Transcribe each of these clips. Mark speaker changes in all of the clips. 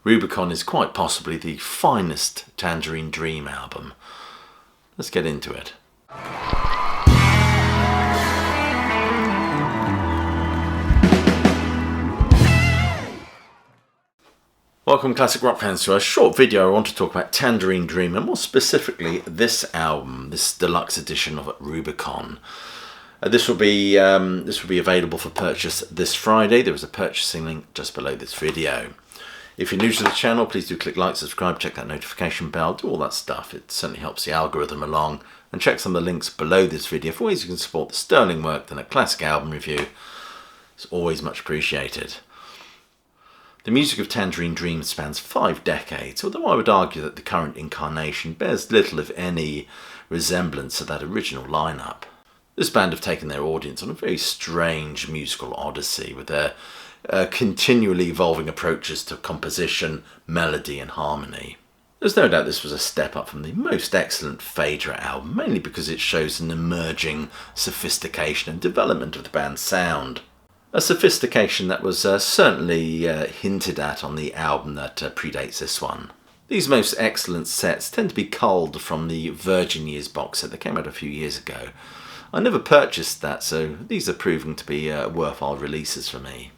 Speaker 1: Rubycon is quite possibly the finest Tangerine Dream album. Let's get into it. Welcome classic rock fans to a short video. I want to talk about Tangerine Dream and more specifically this album, this deluxe edition of Rubycon. This will be available for purchase this Friday. There is a purchasing link just below this video. If you're new to the channel, please do click like, subscribe, check that notification bell, do all that stuff. It certainly helps the algorithm along. And check some of the links below this video for ways you can support the sterling work than a classic album review. It's always much appreciated. The music of Tangerine Dream spans 5 decades, although I would argue that the current incarnation bears little, if any, resemblance to that original lineup. This band have taken their audience on a very strange musical odyssey with their continually evolving approaches to composition, melody and harmony. There's no doubt this was a step up from the most excellent Phaedra album, mainly because it shows an emerging sophistication and development of the band's sound. A sophistication that was certainly hinted at on the album that predates this one. These most excellent sets tend to be culled from the Virgin Years box set that came out a few years ago. I never purchased that, so these are proving to be worthwhile releases for me.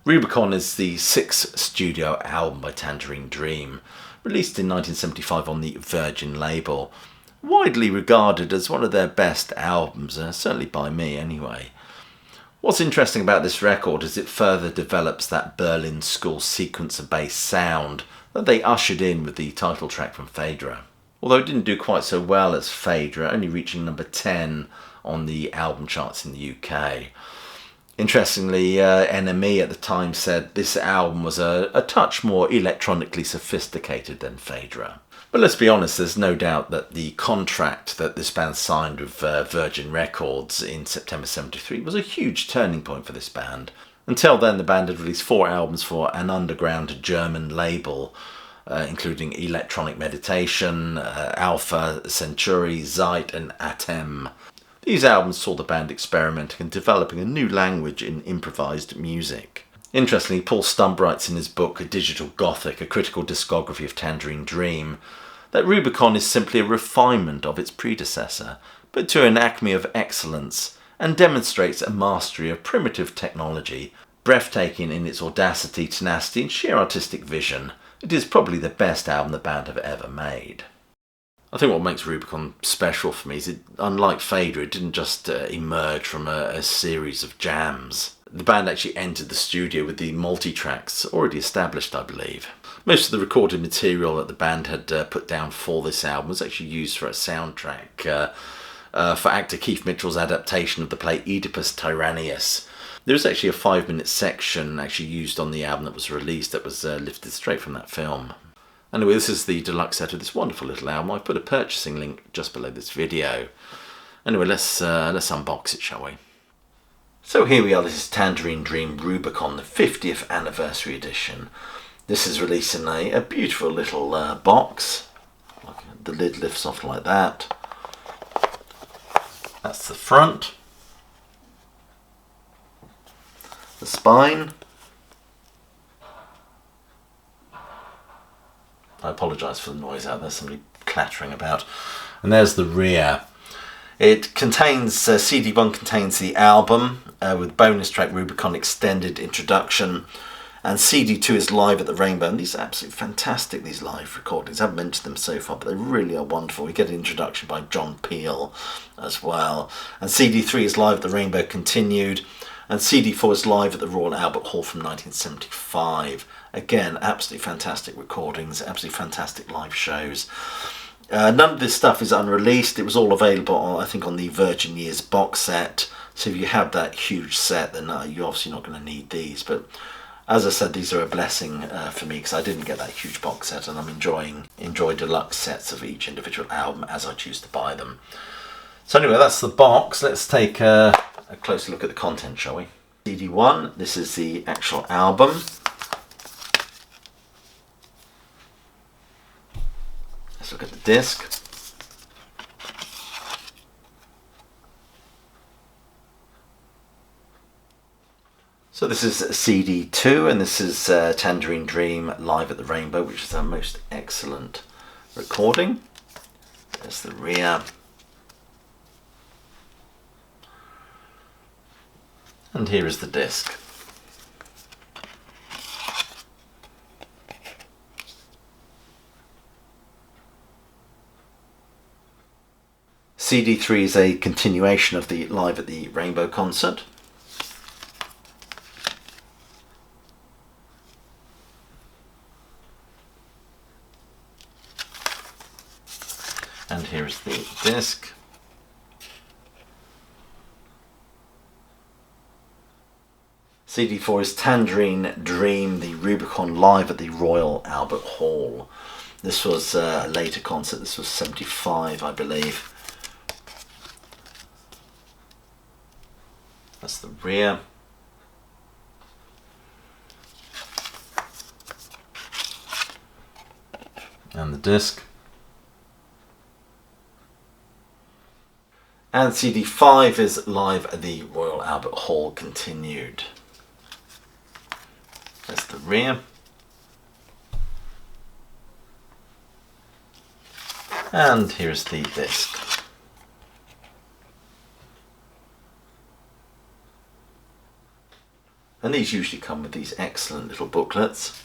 Speaker 1: Rubycon is the 6th studio album by Tangerine Dream, released in 1975 on the Virgin label. Widely regarded as one of their best albums, certainly by me anyway. What's interesting about this record is it further develops that Berlin School sequencer-based sound that they ushered in with the title track from Phaedra. Although it didn't do quite so well as Phaedra, only reaching number 10 on the album charts in the UK. Interestingly, NME at the time said this album was a touch more electronically sophisticated than Phaedra. But let's be honest, there's no doubt that the contract that this band signed with Virgin Records in September '73 was a huge turning point for this band. Until then, the band had released 4 albums for an underground German label, including Electronic Meditation, Alpha Centauri, Zeit and Atem. These albums saw the band experimenting and developing a new language in improvised music. Interestingly, Paul Stump writes in his book Digital Gothic, a critical discography of Tangerine Dream, that Rubycon is simply a refinement of its predecessor, but to an acme of excellence, and demonstrates a mastery of primitive technology, breathtaking in its audacity, tenacity and sheer artistic vision. It is probably the best album the band have ever made. I think what makes Rubycon special for me is it, unlike Phaedra, it didn't just emerge from a series of jams. The band actually entered the studio with the multi-tracks already established, I believe. Most of the recorded material that the band had put down for this album was actually used for a soundtrack for actor Keith Mitchell's adaptation of the play Oedipus Tyrannius. There was actually a 5-minute section actually used on the album that was released that was lifted straight from that film. Anyway, this is the deluxe set of this wonderful little album. I've put a purchasing link just below this video. Anyway, let's unbox it, shall we? So here we are. This is Tangerine Dream Rubycon, the 50th anniversary edition. This is released in a beautiful little box. The lid lifts off like that. That's the front. The spine. I apologise for the noise out there, somebody clattering about. And there's the rear. It contains, CD1 contains the album with bonus track Rubycon Extended Introduction, and CD2 is Live at the Rainbow. And these are absolutely fantastic, these live recordings. I haven't mentioned them so far, but they really are wonderful. We get an introduction by John Peel as well. And CD3 is Live at the Rainbow Continued, and CD4 is Live at the Royal Albert Hall from 1975. Again, absolutely fantastic recordings, absolutely fantastic live shows. None of this stuff is unreleased. It was all available, I think, on the Virgin Years box set. So if you have that huge set, then you're obviously not going to need these. But as I said, these are a blessing for me because I didn't get that huge box set, and I'm enjoy deluxe sets of each individual album as I choose to buy them. So anyway, that's the box. Let's take a closer look at the content, shall we? CD1, this is the actual album. Let's look at the disc. So this is CD 2, and this is Tangerine Dream Live at the Rainbow, which is our most excellent recording. There's the rear. And here is the disc. CD3 is a continuation of the Live at the Rainbow concert. And here is the disc. CD4 is Tangerine Dream, the Rubycon Live at the Royal Albert Hall. This was a later concert, this was 75, I believe. That's the rear. And the disc. And CD5 is Live at the Royal Albert Hall continued. That's the rear. And here's the disc. And these usually come with these excellent little booklets.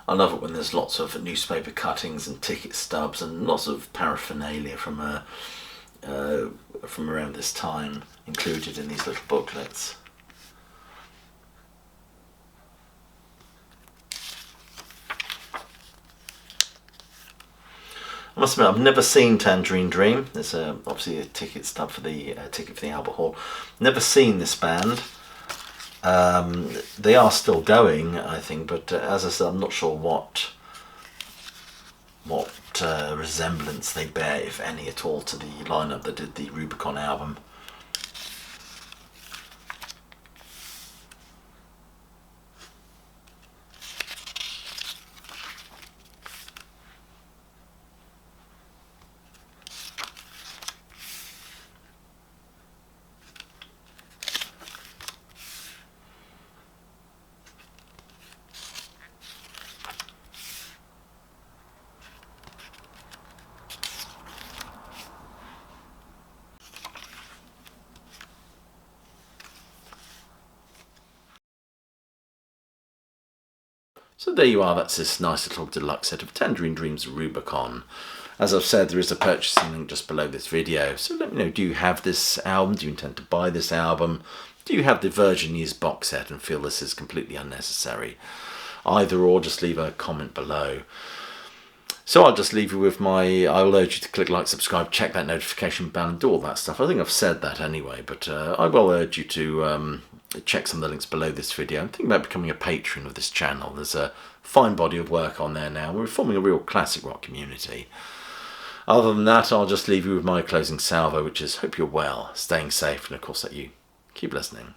Speaker 1: I love it when there's lots of newspaper cuttings and ticket stubs and lots of paraphernalia from around this time included in these little booklets. I must admit, I've never seen Tangerine Dream. There's obviously a ticket stub for the ticket for the Albert Hall. Never seen this band. They are still going, I think, but as I said, I'm not sure what resemblance they bear, if any at all, to the lineup that did the Rubycon album. So there you are, that's this nice little deluxe set of Tangerine Dream's Rubycon. As I've said, there is a purchasing link just below this video, so let me know, do you have this album? Do you intend to buy this album? Do you have the Virgin Years box set and feel this is completely unnecessary? Either or, just leave a comment below. So I'll just leave you with I will urge you to click like, subscribe, check that notification bell and do all that stuff. I think I've said that anyway, but I will urge you to check some of the links below this video. I'm thinking about becoming a patron of this channel. There's a fine body of work on there now. We're forming a real classic rock community. Other than that, I'll just leave you with my closing salvo, which is hope you're well, staying safe, and of course that you keep listening.